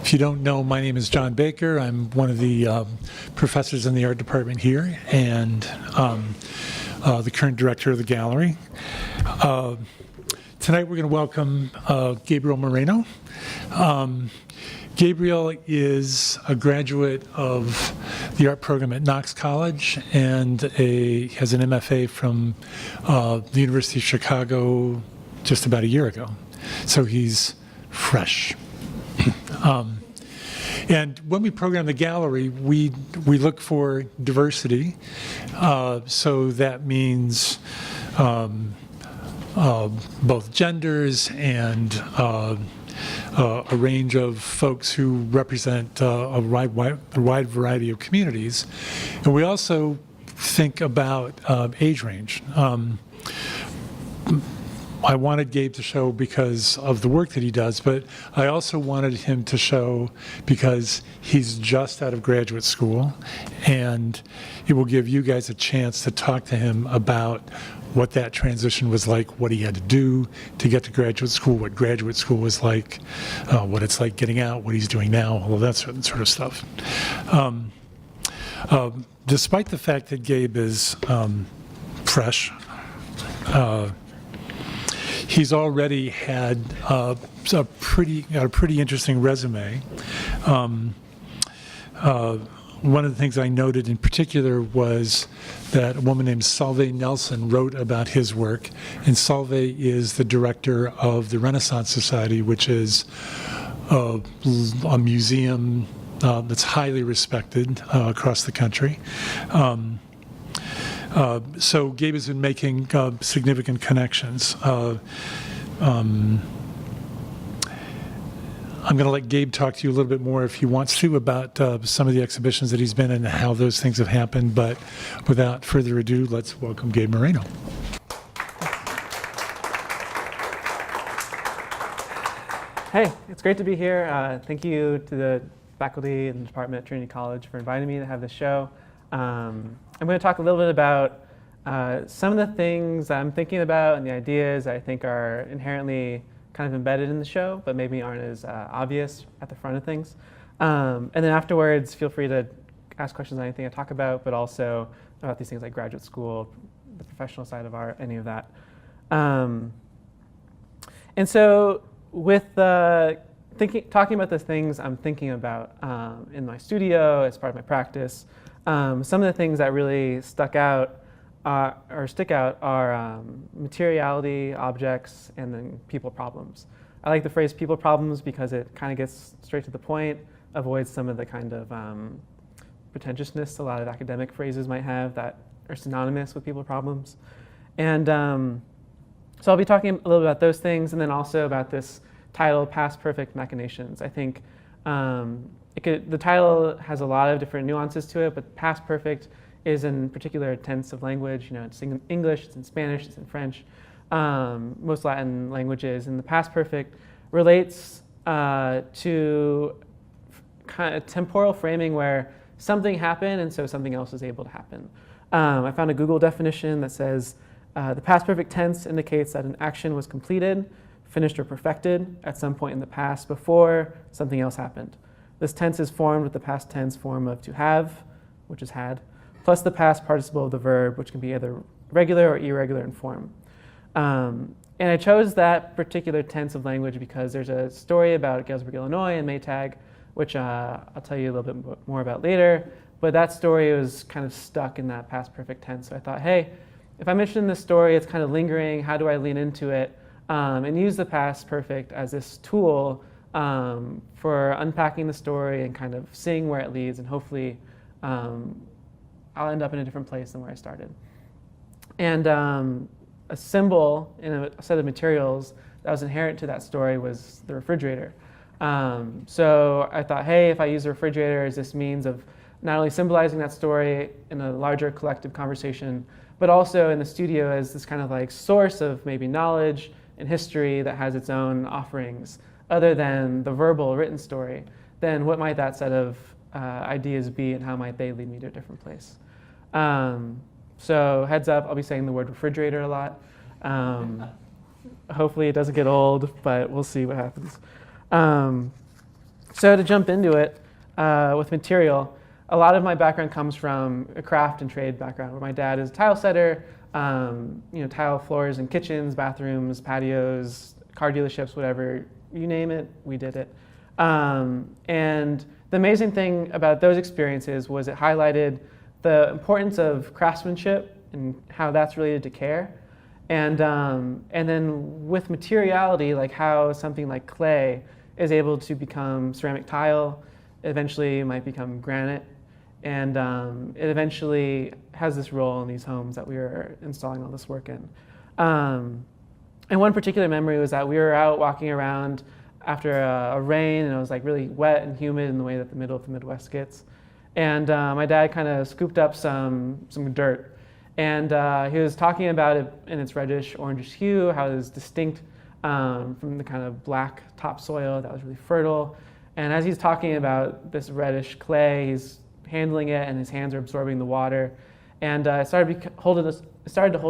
If you don't know, my name is John Baker. I'm one of the professors in the art department here and the current director of the gallery. Tonight we're going to welcome Gabriel Moreno. Gabriel is a graduate of the art program at Knox College and has an MFA from the University of Chicago just about a year ago. So he's fresh. And when we program the gallery, we look for diversity. So that means both genders and a range of folks who represent a wide variety of communities. And we also think about age range. I wanted Gabe to show because of the work that he does, but I also wanted him to show because he's just out of graduate school, and it will give you guys a chance to talk to him about what that transition was like, what he had to do to get to graduate school, what graduate school was like, what it's like getting out, what he's doing now, all of that sort of stuff. Despite the fact that Gabe is fresh, he's already had a pretty interesting resume. One of the things I noted in particular was that a woman named Solveig Nelson wrote about his work, and Solveig is the director of the Renaissance Society, which is a museum that's highly respected across the country. So Gabe has been making significant connections. I'm going to let Gabe talk to you a little bit more if he wants to about some of the exhibitions that he's been in and how those things have happened. But without further ado, let's welcome Gabe Moreno. Hey, it's great to be here. Thank you to the faculty and the department at Trinity College for inviting me to have this show. I'm going to talk a little bit about some of the things I'm thinking about and the ideas I think are inherently kind of embedded in the show, but maybe aren't as obvious at the front of things. And then afterwards, feel free to ask questions on anything I talk about, but also about these things like graduate school, the professional side of art, any of that. And so with talking about the things I'm thinking about in my studio as part of my practice, some of the things that really stick out are materiality, objects, and then people problems. I like the phrase people problems because it kind of gets straight to the point, avoids some of the kind of pretentiousness a lot of academic phrases might have that are synonymous with people problems. And so I'll be talking a little bit about those things, and then also about this title, Past Perfect Machinations. I think the title has a lot of different nuances to it, but past perfect is in particular tense of language. You know, it's in English, it's in Spanish, it's in French, most Latin languages. And the past perfect relates to kind of temporal framing where something happened and so something else is able to happen. I found a Google definition that says the past perfect tense indicates that an action was completed, finished, or perfected at some point in the past before something else happened. This tense is formed with the past tense form of to have, which is had, plus the past participle of the verb, which can be either regular or irregular in form. And I chose that particular tense of language because there's a story about Galesburg, Illinois, and Maytag, which I'll tell you a little bit more about later. But that story was kind of stuck in that past perfect tense. So I thought, hey, if I mention this story, it's kind of lingering. How do I lean into it and use the past perfect as this tool for unpacking the story and kind of seeing where it leads, and hopefully I'll end up in a different place than where I started. And a symbol in a set of materials that was inherent to that story was the refrigerator. So I thought, hey, if I use the refrigerator as this means of not only symbolizing that story in a larger collective conversation, but also in the studio as this kind of like source of maybe knowledge and history that has its own offerings other than the verbal written story, then what might that set of ideas be, and how might they lead me to a different place? So heads up, I'll be saying the word refrigerator a lot. Hopefully it doesn't get old, but we'll see what happens. So to jump into it with material, a lot of my background comes from a craft and trade background, where my dad is a tile setter, tile floors in kitchens, bathrooms, patios, car dealerships, whatever, you name it, we did it. And the amazing thing about those experiences was it highlighted the importance of craftsmanship and how that's related to care. And then with materiality, like how something like clay is able to become ceramic tile, eventually might become granite, and it eventually has this role in these homes that we were installing all this work in. And one particular memory was that we were out walking around after a rain, and it was like really wet and humid in the way that the middle of the Midwest gets. And my dad kind of scooped up some dirt, and he was talking about it in its reddish orangish hue, how it was distinct from the kind of black topsoil that was really fertile. And as he's talking about this reddish clay, he's handling it, and his hands are absorbing the water. And it started to hold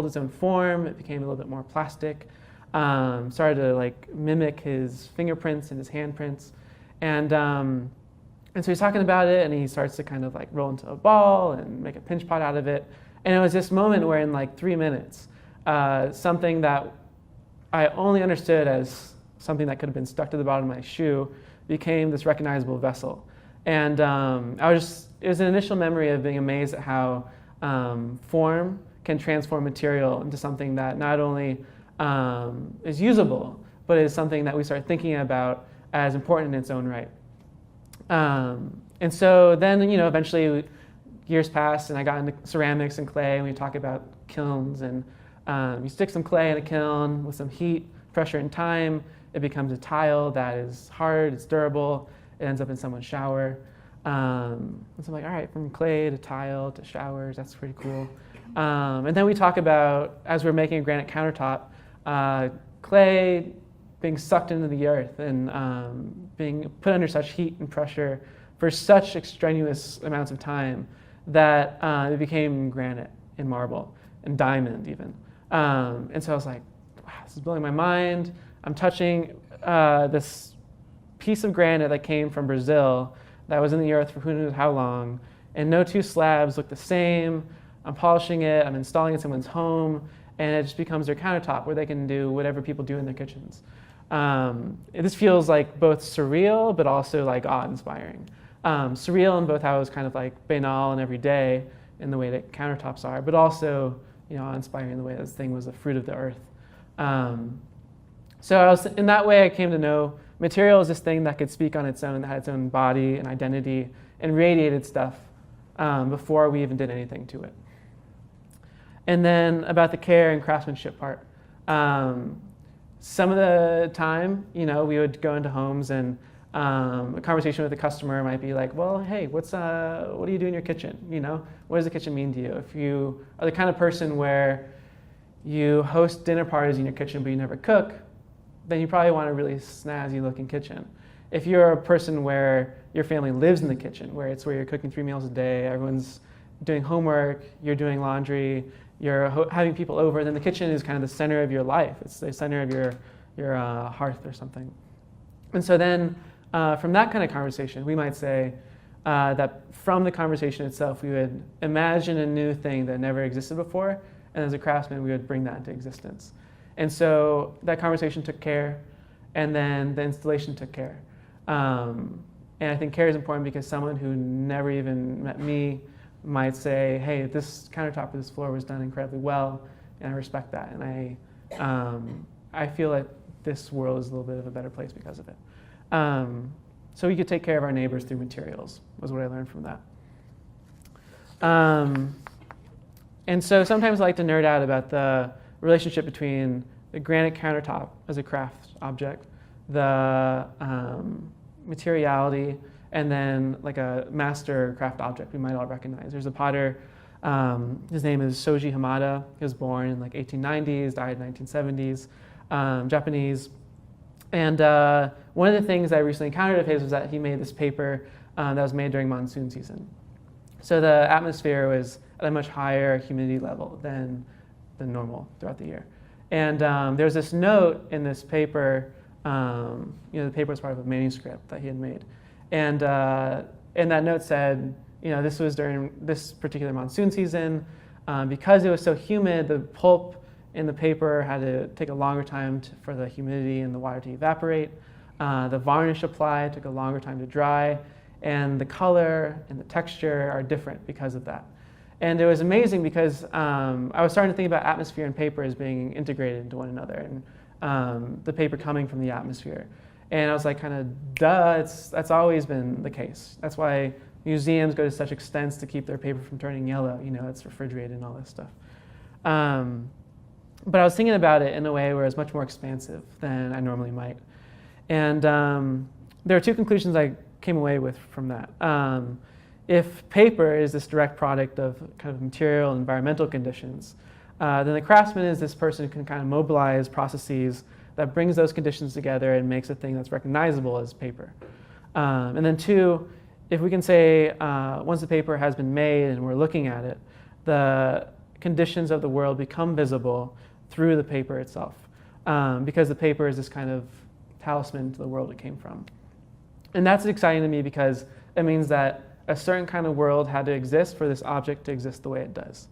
its own form. It became a little bit more plastic. Started to like mimic his fingerprints and his handprints. And so he's talking about it, and he starts to kind of like roll into a ball and make a pinch pot out of it. And it was this moment where in like 3 minutes, something that I only understood as something that could have been stuck to the bottom of my shoe became this recognizable vessel. And it was an initial memory of being amazed at how form can transform material into something that not only is usable, but is something that we start thinking about as important in its own right. And so then, eventually years passed, and I got into ceramics and clay, and we talk about kilns, and you stick some clay in a kiln with some heat, pressure, and time, it becomes a tile that is hard, it's durable, it ends up in someone's shower. And so I'm like, all right, from clay to tile to showers, that's pretty cool. And then we talk about, as we're making a granite countertop, clay being sucked into the earth and being put under such heat and pressure for such extraneous amounts of time that it became granite and marble and diamond even. And so I was like, wow, this is blowing my mind. I'm touching this piece of granite that came from Brazil that was in the earth for who knows how long, and no two slabs look the same. I'm polishing it, I'm installing it in someone's home, and it just becomes their countertop where they can do whatever people do in their kitchens. This feels like both surreal, but also like awe-inspiring. Surreal in both how it was kind of like banal and everyday in the way that countertops are, but also, awe-inspiring in the way this thing was the fruit of the earth. So in that way, I came to know material is this thing that could speak on its own, that had its own body and identity, and radiated stuff before we even did anything to it. And then about the care and craftsmanship part. Some of the time, we would go into homes, and a conversation with a customer might be like, well, hey, what do you do in your kitchen? What does the kitchen mean to you? If you are the kind of person where you host dinner parties in your kitchen but you never cook, then you probably want a really snazzy looking kitchen. If you're a person where your family lives in the kitchen, where you're cooking 3 meals a day, everyone's doing homework, you're doing laundry, you're having people over, then the kitchen is kind of the center of your life. It's the center of your hearth or something. And so then from that kind of conversation, we might say that from the conversation itself, we would imagine a new thing that never existed before, and as a craftsman, we would bring that into existence. And so that conversation took care, and then the installation took care. And I think care is important because someone who never even met me might say, hey, this countertop or this floor was done incredibly well, and I respect that. And I feel like this world is a little bit of a better place because of it. So we could take care of our neighbors through materials, was what I learned from that. And so sometimes I like to nerd out about the relationship between the granite countertop as a craft object, the materiality, and then like a master craft object we might all recognize. There's a potter, his name is Shoji Hamada. He was born in like 1890s, died in 1970s, Japanese. And one of the things I recently encountered of his was that he made this paper that was made during monsoon season. So the atmosphere was at a much higher humidity level than normal throughout the year. And there's this note in this paper, the paper was part of a manuscript that he had made. And that note said, this was during this particular monsoon season. Because it was so humid, the pulp in the paper had to take a longer time for the humidity and the water to evaporate. The varnish applied took a longer time to dry, and the color and the texture are different because of that. And it was amazing because I was starting to think about atmosphere and paper as being integrated into one another, and the paper coming from the atmosphere. And I was like, kind of, duh, that's always been the case. That's why museums go to such extents to keep their paper from turning yellow. It's refrigerated and all this stuff. But I was thinking about it in a way where it was much more expansive than I normally might. And there are two conclusions I came away with from that. If paper is this direct product of kind of material and environmental conditions, then the craftsman is this person who can kind of mobilize processes that brings those conditions together and makes a thing that's recognizable as paper. And then two, if we can say once the paper has been made and we're looking at it, the conditions of the world become visible through the paper itself, because the paper is this kind of talisman to the world it came from. And that's exciting to me because it means that a certain kind of world had to exist for this object to exist the way it does.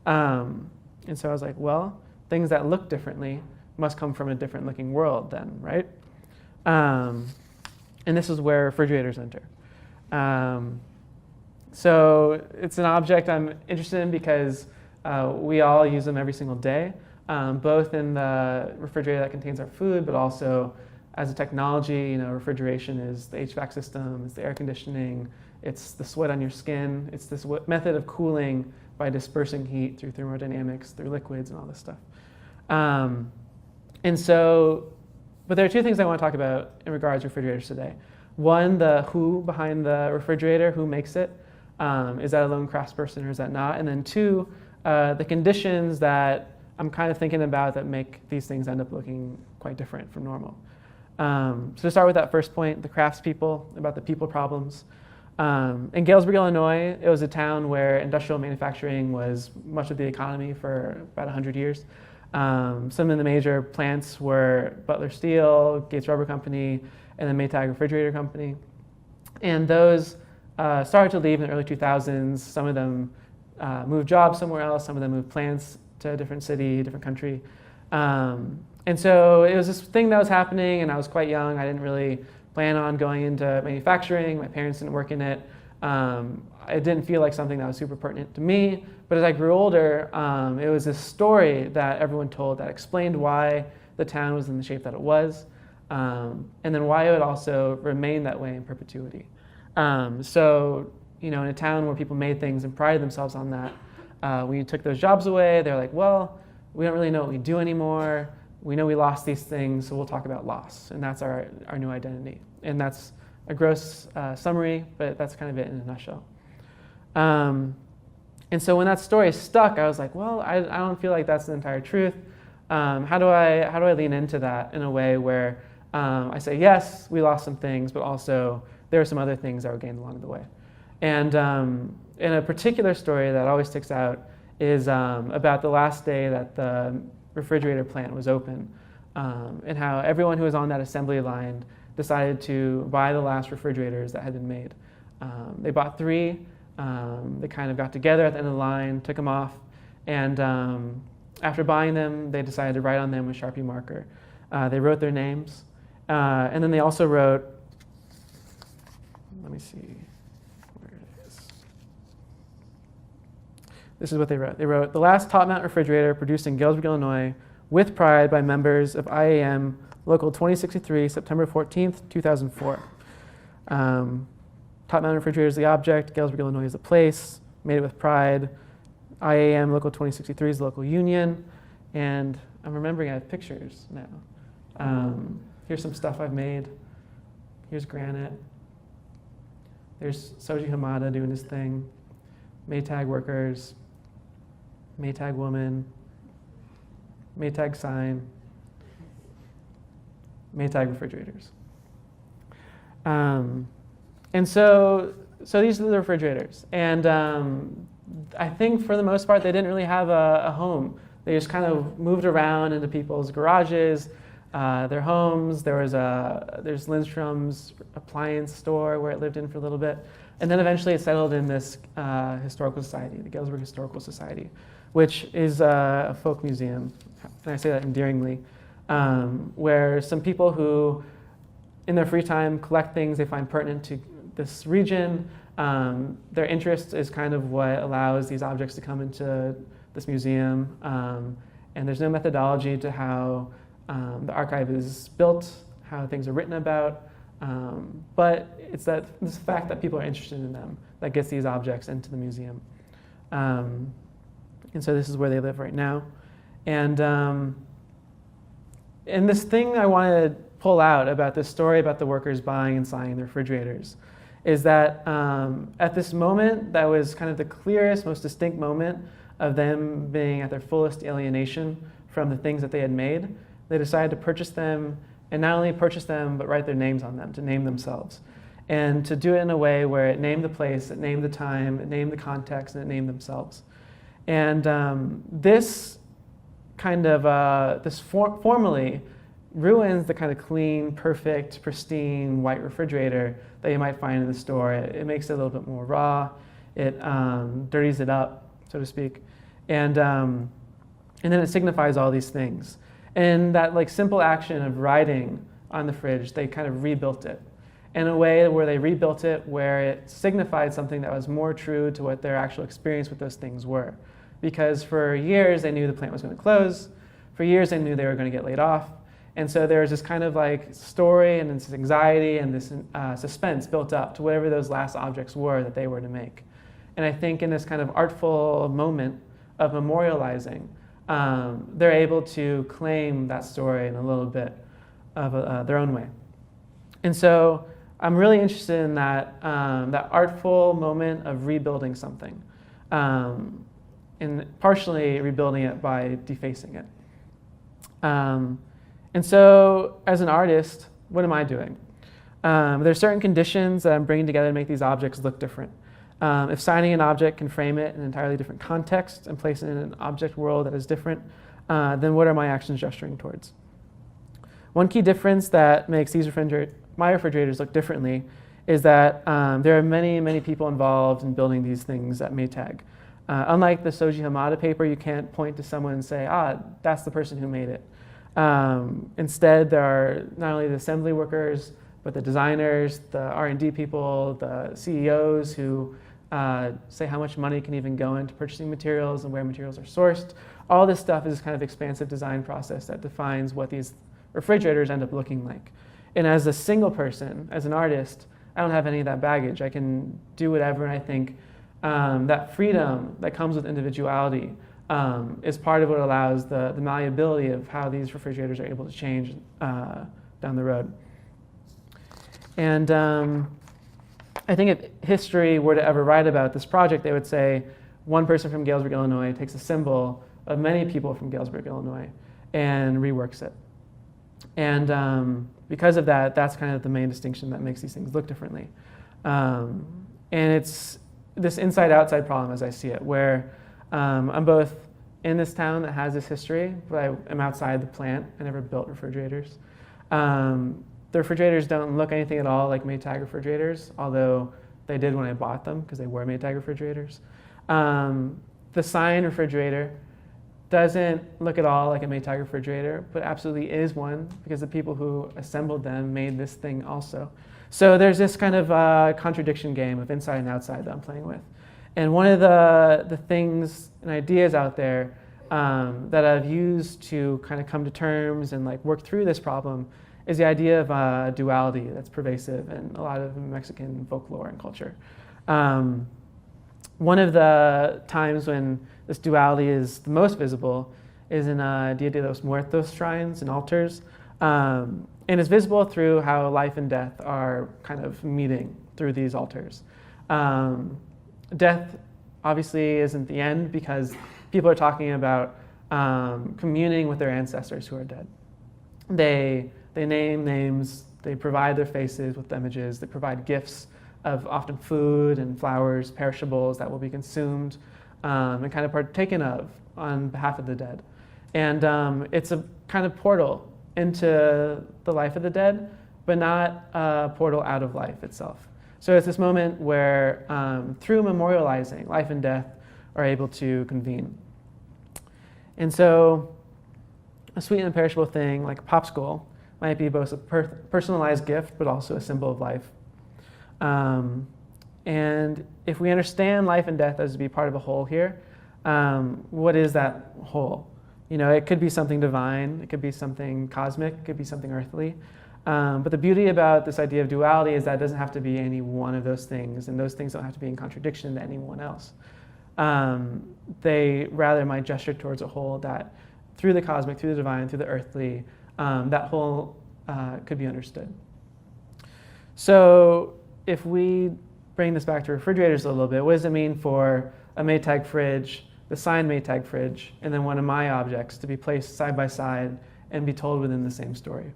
And so I was like, well, things that look differently must come from a different looking world then, right? And this is where refrigerators enter. So it's an object I'm interested in because we all use them every single day, both in the refrigerator that contains our food, but also as a technology. Refrigeration is the HVAC system, it's the air conditioning, it's the sweat on your skin, it's this method of cooling by dispersing heat through thermodynamics, through liquids and all this stuff. But there are two things I want to talk about in regards to refrigerators today. One, the who behind the refrigerator, who makes it. Is that a lone craftsperson or is that not? And then two, the conditions that I'm kind of thinking about that make these things end up looking quite different from normal. So to start with that first point, the craftspeople, about the people problems. In Galesburg, Illinois, it was a town where industrial manufacturing was much of the economy for about 100 years. Some of the major plants were Butler Steel, Gates Rubber Company, and the Maytag Refrigerator Company. And those started to leave in the early 2000s. Some of them moved jobs somewhere else. Some of them moved plants to a different city, different country. And so it was this thing that was happening, and I was quite young. I didn't really plan on going into manufacturing. My parents didn't work in it. It didn't feel like something that was super pertinent to me. But as I grew older, it was this story that everyone told that explained why the town was in the shape that it was, and then why it would also remain that way in perpetuity. So, in a town where people made things and prided themselves on that, when you took those jobs away, they're like, well, we don't really know what we do anymore. We know we lost these things, so we'll talk about loss. And that's our new identity. And that's a gross summary, but that's kind of it in a nutshell. And so when that story stuck, I was like, well, I don't feel like that's the entire truth. How do I lean into that in a way where I say, yes, we lost some things, but also there were some other things that were gained along the way. And in a particular story that always sticks out is about the last day that the refrigerator plant was open, and how everyone who was on that assembly line decided to buy the last refrigerators that had been made. They bought 3. They kind of got together at the end of the line, took them off, and after buying them, they decided to write on them with Sharpie marker. They wrote their names, and then they also wrote, let me see, where it is. This is what they wrote. They wrote, "The last top-mount refrigerator produced in Galesburg, Illinois, with pride by members of IAM Local 2063, September 14th, 2004. Top-mount refrigerator is the object, Galesburg, Illinois is the place, made it with pride. IAM Local 2063 is the local union." And I'm remembering I have pictures now. Here's some stuff I've made. Here's granite. There's Soji Hamada doing his thing. Maytag workers. Maytag woman. Maytag sign. Maytag refrigerators. And so these are the refrigerators. And I think for the most part, they didn't really have a home. They just kind of moved around into people's garages. their homes. There's Lindstrom's appliance store where it lived in for a little bit. And then eventually it settled in this historical society, the Galesburg Historical Society, which is a folk museum, and I say that endearingly, where some people who, in their free time, collect things they find pertinent to this region. Their interest is kind of what allows these objects to come into this museum. And there's no methodology to how the archive is built, how things are written about. But it's this fact that people are interested in them that gets these objects into the museum. And so this is where they live right now. And this thing I want to pull out about this story about the workers buying and selling the refrigerators is that at this moment, that was kind of the clearest, most distinct moment of them being at their fullest alienation from the things that they had made. They decided to purchase them, and not only purchase them, but write their names on them, to name themselves. And to do it in a way where it named the place, it named the time, it named the context, and it named themselves. And this kind of, formally ruins the kind of clean, perfect, pristine white refrigerator that you might find in the store. It makes it a little bit more raw. It dirties it up, so to speak. And then it signifies all these things. And that like simple action of writing on the fridge, they kind of rebuilt it in a way where they rebuilt it where it signified something that was more true to what their actual experience with those things were. Because for years they knew the plant was going to close. For years they knew they were going to get laid off. And so there was this kind of like story and this anxiety and this suspense built up to whatever those last objects were that they were to make. And I think in this kind of artful moment of memorializing, they're able to claim that story in a little bit of their own way. And so I'm really interested in that, that artful moment of rebuilding something, and partially rebuilding it by defacing it. And so as an artist, what am I doing? There's certain conditions that I'm bringing together to make these objects look different. If signing an object can frame it in an entirely different context and place it in an object world that is different, then what are my actions gesturing towards? One key difference that makes my refrigerators look differently is that there are many, many people involved in building these things at Maytag. Unlike the Soji Hamada paper, you can't point to someone and say, that's the person who made it. Instead, there are not only the assembly workers, but the designers, the R&D people, the CEOs who say how much money can even go into purchasing materials and where materials are sourced. All this stuff is kind of expansive design process that defines what these refrigerators end up looking like. And as a single person, as an artist, I don't have any of that baggage. I can do whatever, and I think that freedom that comes with individuality is part of what allows the malleability of how these refrigerators are able to change down the road. And I think if history were to ever write about this project, they would say one person from Galesburg, Illinois takes a symbol of many people from Galesburg, Illinois, and reworks it. And because of that, that's kind of the main distinction that makes these things look differently. And it's this inside-outside problem as I see it, where I'm both in this town that has this history, but I am outside the plant. I never built refrigerators. The refrigerators don't look anything at all like Maytag refrigerators, although they did when I bought them because they were Maytag refrigerators. The sign refrigerator doesn't look at all like a Maytag refrigerator, but absolutely is one because the people who assembled them made this thing also. So there's this kind of contradiction game of inside and outside that I'm playing with. And one of the things and ideas out there that I've used to kind of come to terms and like work through this problem is the idea of duality that's pervasive in a lot of Mexican folklore and culture. One of the times when this duality is the most visible is in Dia de los Muertos shrines and altars. And it's visible through how life and death are kind of meeting through these altars. Death obviously isn't the end because people are talking about communing with their ancestors who are dead. They name names, they provide their faces with images, they provide gifts of often food and flowers, perishables that will be consumed and kind of partaken of on behalf of the dead. And it's a kind of portal into the life of the dead, but not a portal out of life itself. So it's this moment where, through memorializing, life and death are able to convene. And so a sweet and imperishable thing like a popsicle might be both a personalized gift, but also a symbol of life. And if we understand life and death as to be part of a whole here, what is that whole? You know, it could be something divine, it could be something cosmic, it could be something earthly. But the beauty about this idea of duality is that it doesn't have to be any one of those things, and those things don't have to be in contradiction to anyone else. They rather might gesture towards a whole that through the cosmic, through the divine, through the earthly, that whole could be understood. So if we bring this back to refrigerators a little bit, what does it mean for a Maytag fridge, the signed Maytag fridge, and then one of my objects to be placed side by side and be told within the same story?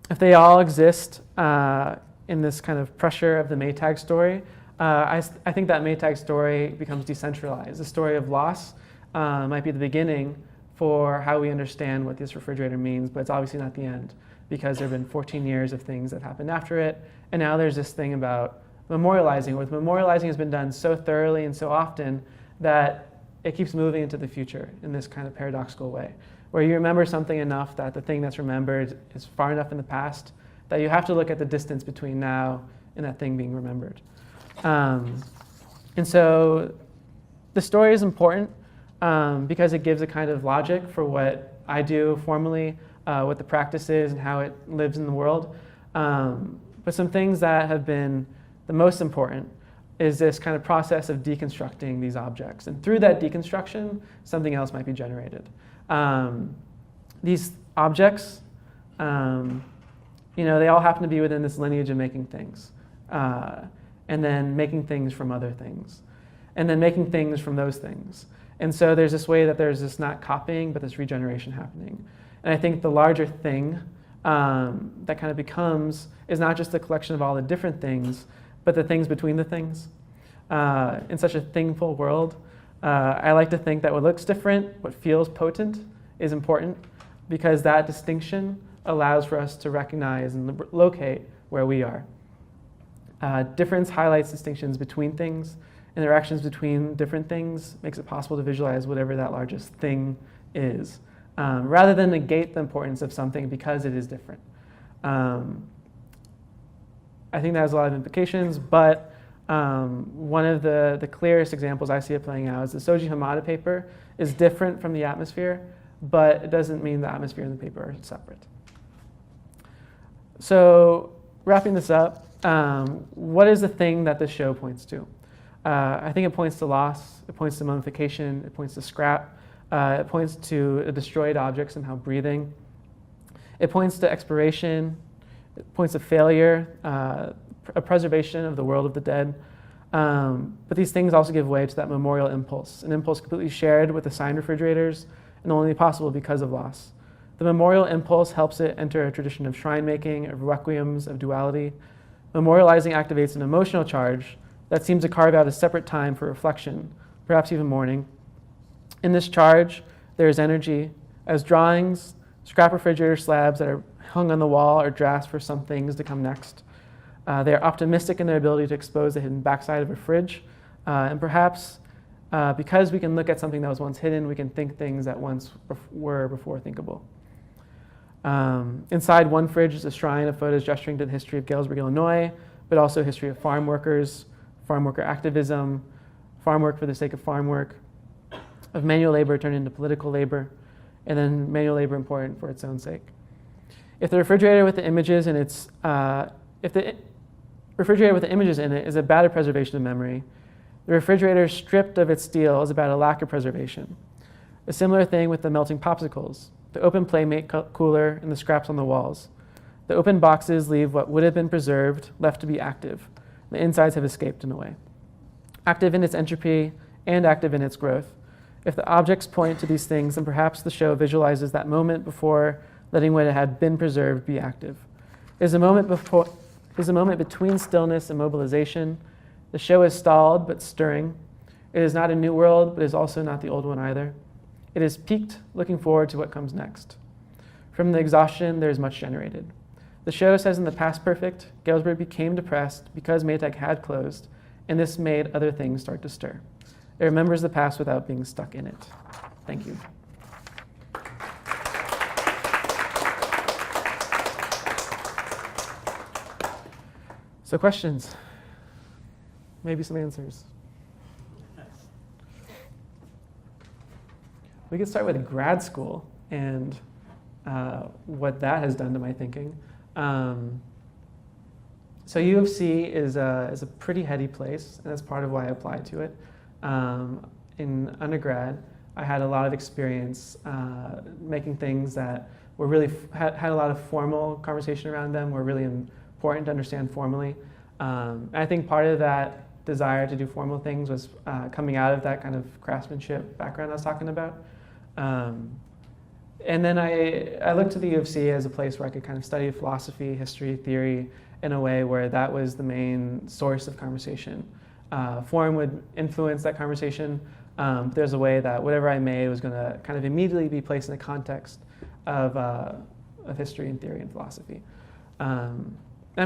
If they all exist in this kind of pressure of the Maytag story, I think that Maytag story becomes decentralized. The story of loss might be the beginning for how we understand what this refrigerator means, but it's obviously not the end, because there have been 14 years of things that happened after it, and now there's this thing about memorializing. With memorializing has been done so thoroughly and so often that it keeps moving into the future in this kind of paradoxical way, where you remember something enough that the thing that's remembered is far enough in the past that you have to look at the distance between now and that thing being remembered. And so the story is important because it gives a kind of logic for what I do formally, what the practice is and how it lives in the world. But some things that have been the most important is this kind of process of deconstructing these objects. And through that deconstruction, something else might be generated. These objects, they all happen to be within this lineage of making things. And then making things from other things. And then making things from those things. And so there's this way that there's this not copying, but this regeneration happening. And I think the larger thing that kind of becomes is not just the collection of all the different things, but the things between the things. In such a thingful world, I like to think that what looks different, what feels potent, is important, because that distinction allows for us to recognize and locate where we are. Difference highlights distinctions between things. Interactions between different things makes it possible to visualize whatever that largest thing is, rather than negate the importance of something because it is different. I think that has a lot of implications, but one of the clearest examples I see it playing out is the Soji Hamada paper is different from the atmosphere, but it doesn't mean the atmosphere and the paper are separate. So wrapping this up, what is the thing that this show points to? I think it points to loss, it points to mummification, it points to scrap, it points to a destroyed object somehow breathing. It points to expiration, it points to failure, a preservation of the world of the dead. But these things also give way to that memorial impulse, an impulse completely shared with the signed refrigerators and only possible because of loss. The memorial impulse helps it enter a tradition of shrine making, of requiems, of duality. Memorializing activates an emotional charge that seems to carve out a separate time for reflection, perhaps even mourning. In this charge, there is energy, as drawings, scrap refrigerator slabs that are hung on the wall are drafts for some things to come next. They are optimistic in their ability to expose the hidden backside of a fridge, and perhaps because we can look at something that was once hidden, we can think things that once were before thinkable. Inside one fridge is a shrine of photos gesturing to the history of Galesburg, Illinois, but also a history of farm workers, farm worker activism, farm work for the sake of farm work, of manual labor turned into political labor, and then manual labor important for its own sake. If the refrigerator with the images in it is about a preservation of memory, the refrigerator stripped of its steel is about a lack of preservation. A similar thing with the melting popsicles, the open Playmate cooler, and the scraps on the walls. The open boxes leave what would have been preserved left to be active. The insides have escaped in a way. Active in its entropy and active in its growth. If the objects point to these things, then perhaps the show visualizes that moment before letting what had been preserved be active. It is a moment between stillness and mobilization. The show is stalled but stirring. It is not a new world, but is also not the old one either. It is peaked, looking forward to what comes next. From the exhaustion, there is much generated. The show says in the past perfect, Galesburg became depressed because Maytag had closed, and this made other things start to stir. It remembers the past without being stuck in it. Thank you. So questions? Maybe some answers. We could start with grad school and what that has done to my thinking. So U of C is a pretty heady place, and that's part of why I applied to it. In undergrad, I had a lot of experience making things that were really had a lot of formal conversation around them, were really important to understand formally. And I think part of that desire to do formal things was coming out of that kind of craftsmanship background I was talking about. And then I looked to the U of C as a place where I could kind of study philosophy, history, theory in a way where that was the main source of conversation. Form would influence that conversation. There's a way that whatever I made was going to kind of immediately be placed in the context of history and theory and philosophy. I'm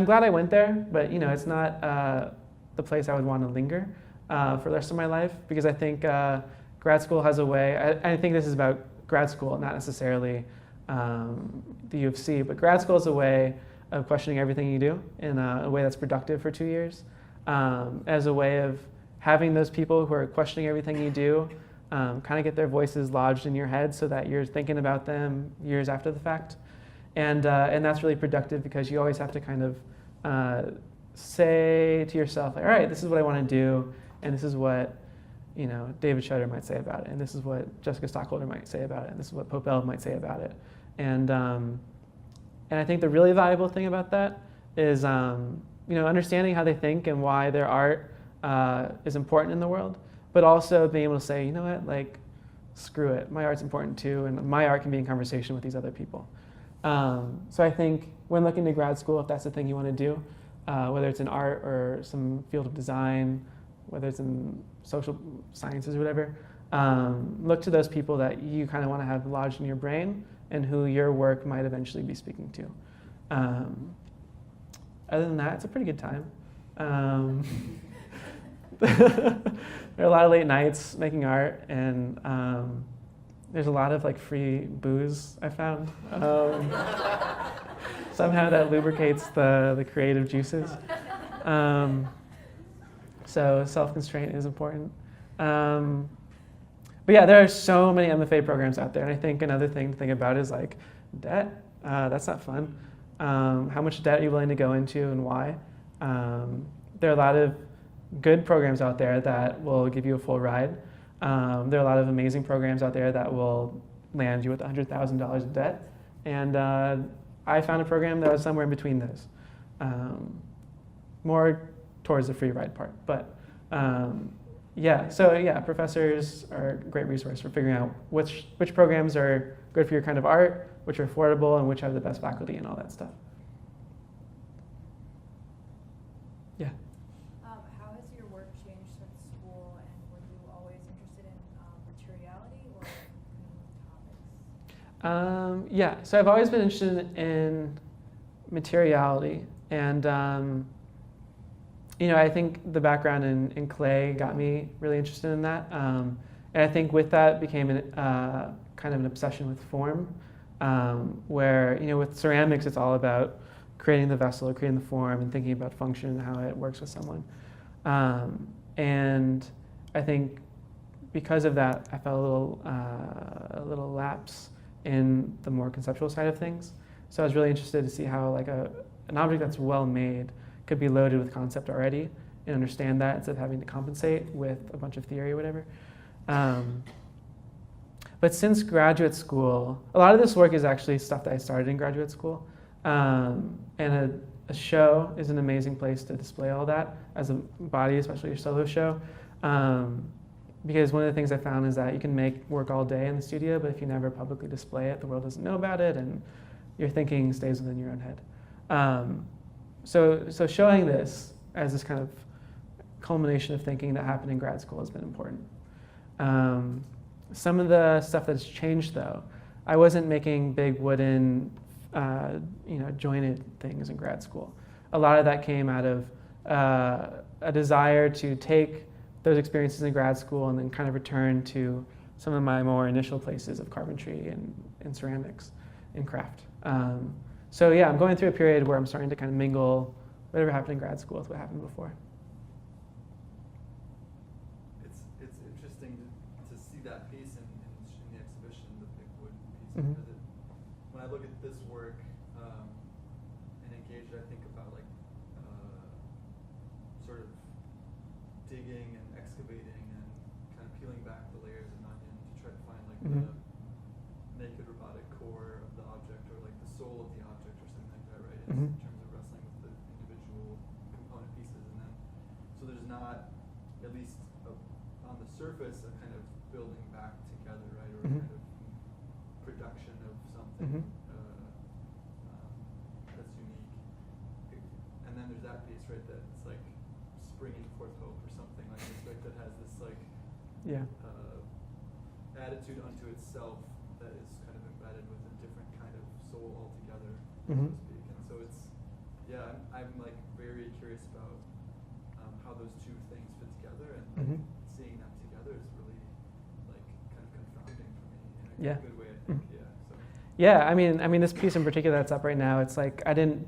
glad I went there, but it's not the place I would want to linger for the rest of my life, because I think grad school has a way. I think this is about grad school, not necessarily the U of C, but grad school is a way of questioning everything you do in a way that's productive for 2 years, as a way of having those people who are questioning everything you do kind of get their voices lodged in your head so that you're thinking about them years after the fact. And that's really productive, because you always have to kind of say to yourself, like, all right, this is what I want to do, and this is what David Shutter might say about it, and this is what Jessica Stockholder might say about it, and this is what Popel might say about it. And I think the really valuable thing about that is understanding how they think and why their art is important in the world, but also being able to say, you know what, like, screw it, my art's important too, and my art can be in conversation with these other people. So I think when looking to grad school, if that's the thing you want to do, whether it's in art or some field of design, whether it's in social sciences or whatever, look to those people that you kind of want to have lodged in your brain and who your work might eventually be speaking to. Other than that, it's a pretty good time. There are a lot of late nights making art, and there's a lot of like free booze I found. Somehow that lubricates the creative juices. So self-constraint is important. But yeah, there are so many MFA programs out there, and I think another thing to think about is like debt. That's not fun. How much debt are you willing to go into, and why? There are a lot of good programs out there that will give you a full ride. There are a lot of amazing programs out there that will land you with $100,000 of debt. And I found a program that was somewhere in between those. More towards the free ride part. But professors are a great resource for figuring out which programs are good for your kind of art, which are affordable, and which have the best faculty and all that stuff. Yeah. How has your work changed since school, and were you always interested in materiality or topics? So I've always been interested in materiality, and I think the background in clay got me really interested in that, and I think with that became kind of an obsession with form, where with ceramics it's all about creating the vessel, creating the form, and thinking about function and how it works with someone. And I think because of that, I felt a little lapse in the more conceptual side of things. So I was really interested to see how like an object that's well made could be loaded with concept already and understand that instead of having to compensate with a bunch of theory or whatever. But since graduate school, a lot of this work is actually stuff that I started in graduate school. And a show is an amazing place to display all that as a body, especially your solo show. Because one of the things I found is that you can make work all day in the studio, but if you never publicly display it, the world doesn't know about it, and your thinking stays within your own head. So showing this as this kind of culmination of thinking that happened in grad school has been important. Some of the stuff that's changed though, I wasn't making big wooden, jointed things in grad school. A lot of that came out of a desire to take those experiences in grad school and then kind of return to some of my more initial places of carpentry and ceramics and craft. So yeah, I'm going through a period where I'm starting to kind of mingle whatever happened in grad school with what happened before. It's interesting to see that piece in the exhibition, the big wood piece, Mhm. because when I look at this work and engage, I think about like sort of digging and excavating and kind of peeling back the layers of an onion to try to find like Mhm. the naked robotic core of the object, or like the soul of the object, or something like that, right? Mhm. In terms of wrestling with the individual component pieces, and then so there's not, at least on the surface, a kind of building back together, right, or Mhm. a kind of production of something Mhm. that's unique. And then there's that piece, right, that's like springing forth hope or something like this, right, that has this like Yeah. attitude unto itself that is kind of embedded with a different kind of soul altogether, Mhm. so to speak. And so it's, yeah, I'm like very curious about how those two things fit together, and like, Mhm. seeing them together is really like kind of confounding for me in a Yeah. good way, I think. Mhm. Yeah. So. Yeah, I mean, this piece in particular that's up right now, it's like I didn't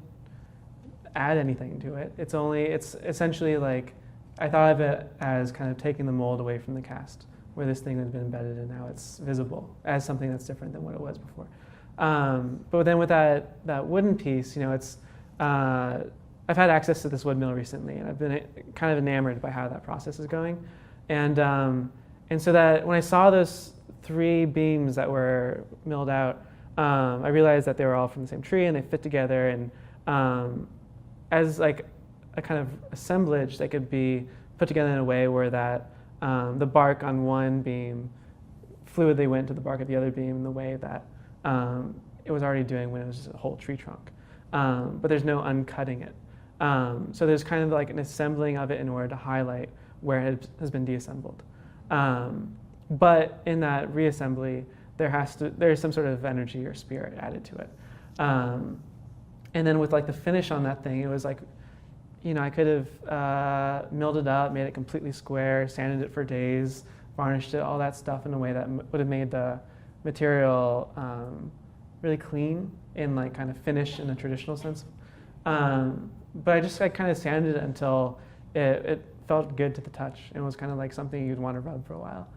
add anything to it. It's essentially like I thought of it as kind of taking the mold away from the cast, where this thing has been embedded and now it's visible as something that's different than what it was before. But then with that wooden piece, it's I've had access to this wood mill recently, and I've been kind of enamored by how that process is going, and so that when I saw those 3 beams that were milled out, I realized that they were all from the same tree and they fit together, and as like a kind of assemblage, they could be put together in a way where that the bark on one beam fluidly went to the bark of the other beam in the way that it was already doing when it was just a whole tree trunk. But there's no uncutting it. So there's kind of like an assembling of it in order to highlight where it has been deassembled. But in that reassembly, there's some sort of energy or spirit added to it. And then with like the finish on that thing, it was like, I could have milled it up, made it completely square, sanded it for days, varnished it, all that stuff in a way that would have made the material really clean and like kind of finished in a traditional sense. But I kind of sanded it until it felt good to the touch and was kind of like something you'd want to rub for a while.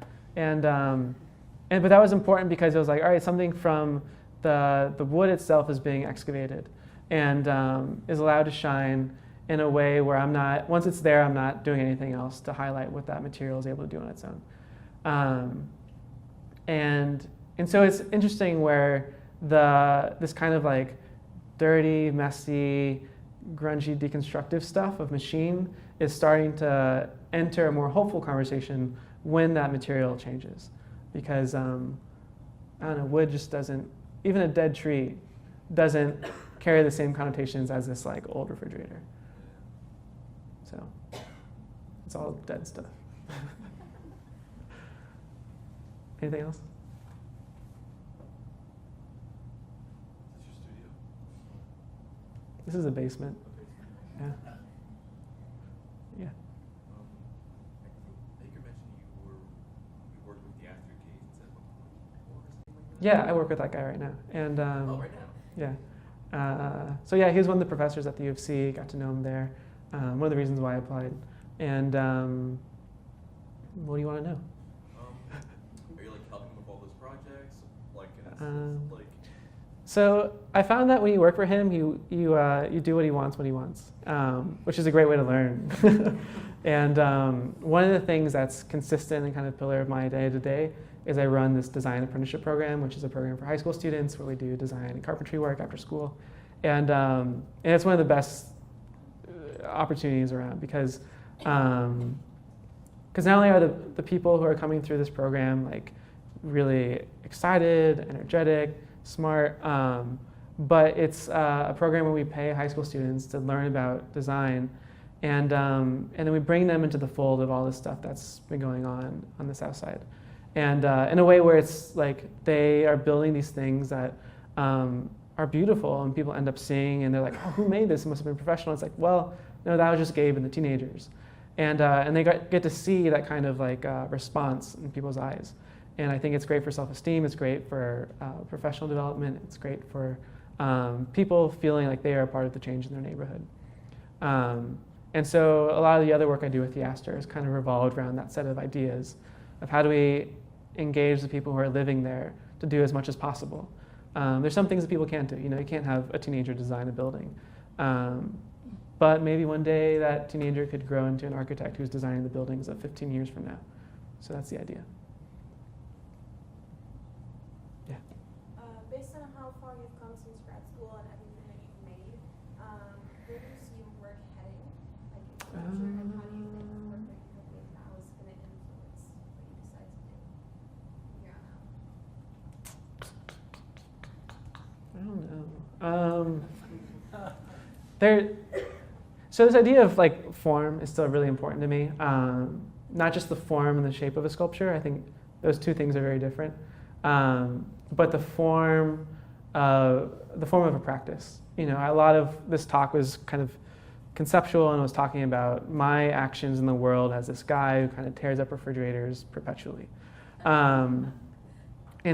But that was important because it was like, all right, something from the wood itself is being excavated and is allowed to shine in a way where once it's there, I'm not doing anything else to highlight what that material is able to do on its own. And so it's interesting where this kind of like dirty, messy, grungy, deconstructive stuff of machine is starting to enter a more hopeful conversation when that material changes. Because, I don't know, wood just doesn't, even a dead tree doesn't carry the same connotations as this like old refrigerator. So it's all dead stuff. Anything else? Is this your studio? This is a basement. Yeah. Yeah. I think you mentioned you worked with the aftercades at something like that. Yeah, I work with that guy right now. And Right now. yeah. So yeah, he was one of the professors at the U of C, got to know him there. One of the reasons why I applied. And what do you want to know? Are you like helping with all those projects? Like, like. So I found that when you work for him, you do what he wants when he wants, which is a great way to learn. And one of the things that's consistent and kind of pillar of my day-to-day is I run this design apprenticeship program, which is a program for high school students where we do design and carpentry work after school. And it's one of the best opportunities around because not only are the people who are coming through this program like really excited, energetic, smart, but it's a program where we pay high school students to learn about design, and then we bring them into the fold of all this stuff that's been going on the South Side. And in a way where it's like they are building these things that are beautiful, and people end up seeing, and they're like, oh, who made this? It must have been professional. It's like, well, no, that was just Gabe and the teenagers. And they get to see that kind of like response in people's eyes. And I think it's great for self-esteem. It's great for professional development. It's great for people feeling like they are a part of the change in their neighborhood. And so a lot of the other work I do with the Astor is kind of revolved around that set of ideas of how do we engage the people who are living there to do as much as possible. There's some things that people can't do. You know, you can't have a teenager design a building. But maybe one day that teenager could grow into an architect who's designing the buildings of 15 years from now. So that's the idea. Yeah. Based on how far you've come since grad school and everything that you've made, where do you see your work heading? Like in the future, and how do you think the work that you have made now is going to influence what you decide to do from here on out? I don't know. So this idea of like form is still really important to me. Not just the form and the shape of a sculpture. I think those two things are very different. But the form of a practice. You know, a lot of this talk was kind of conceptual and was talking about my actions in the world as this guy who kind of tears up refrigerators perpetually. And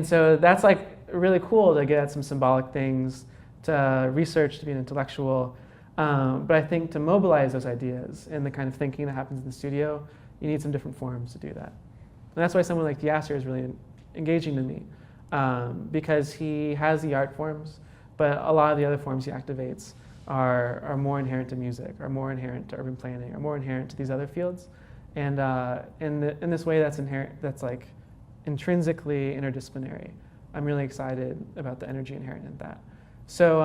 so that's like really cool to get at some symbolic things, to research, to be an intellectual. But I think to mobilize those ideas and the kind of thinking that happens in the studio, you need some different forms to do that. And that's why someone like the Astor is really engaging to me, because he has the art forms, but a lot of the other forms he activates are more inherent to music, are more inherent to urban planning, are more inherent to these other fields. And in this way that's inherent, that's like intrinsically interdisciplinary. I'm really excited about the energy inherent in that. So,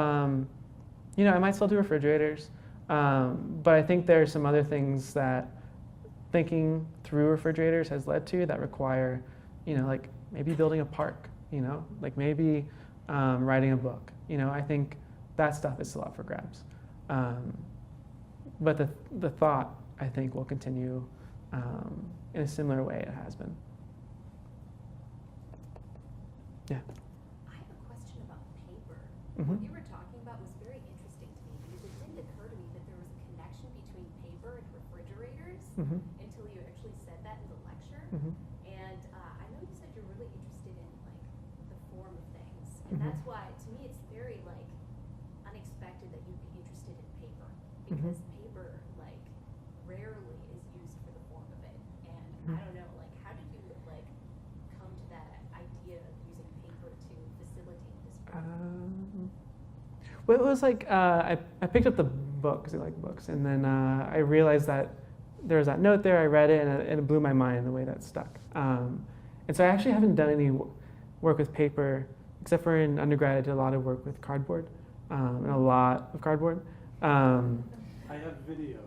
you know, I might still do refrigerators, but I think there are some other things that thinking through refrigerators has led to that require, you know, like maybe building a park, you know, like maybe writing a book. You know, I think that stuff is still up for grabs. But the thought, I think, will continue in a similar way it has been. Yeah. I have a question about paper. Mhm. What you were talking about was very interesting to me because it didn't occur to me that there was a connection between paper and refrigerators Mhm. until you actually said that in the lecture. Mhm. And I know you said you're really interested in like the form of things, and Mhm. that's why to me it's very like unexpected that you'd be interested in paper Mhm. because paper like rarely is used for the form of it. And Mhm. I don't know, like how did you like come to that idea of using paper to facilitate this work? Well, it was like I picked up the book because I like books, and then I realized that there was that note there. I read it, and it blew my mind in the way that stuck. And so I actually haven't done any work with paper, except for in undergrad. I did a lot of work with cardboard, and a lot of cardboard. I have video.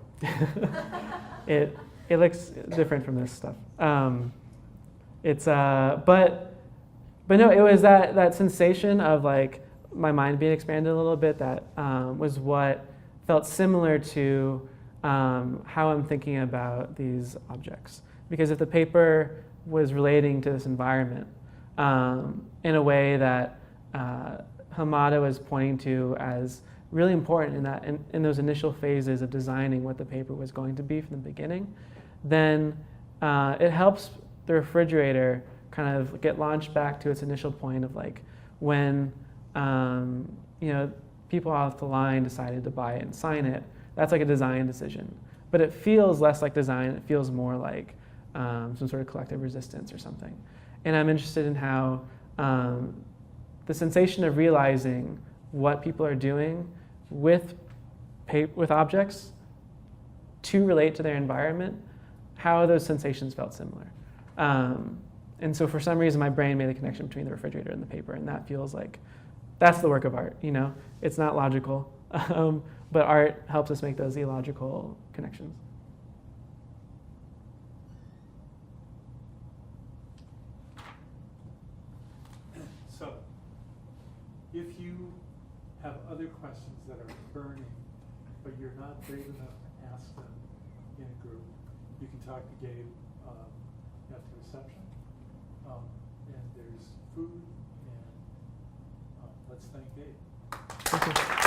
It looks different from this stuff. It's but no, it was that sensation of like my mind being expanded a little bit that was what felt similar to how I'm thinking about these objects. Because if the paper was relating to this environment in a way that Hamada was pointing to as really important in those initial phases of designing what the paper was going to be from the beginning, then it helps the refrigerator kind of get launched back to its initial point of like when you know, people off the line decided to buy it and sign it. That's like a design decision, but it feels less like design. It feels more like some sort of collective resistance or something. And I'm interested in how the sensation of realizing what people are doing with objects to relate to their environment, how those sensations felt similar. And so for some reason, my brain made a connection between the refrigerator and the paper, and that feels like that's the work of art. You know, it's not logical, but art helps us make those illogical connections. So, if you have other questions that are burning, but you're not brave enough to ask them in a group, you can talk to Gabe after reception. And there's food, and let's thank Gabe. Thank you.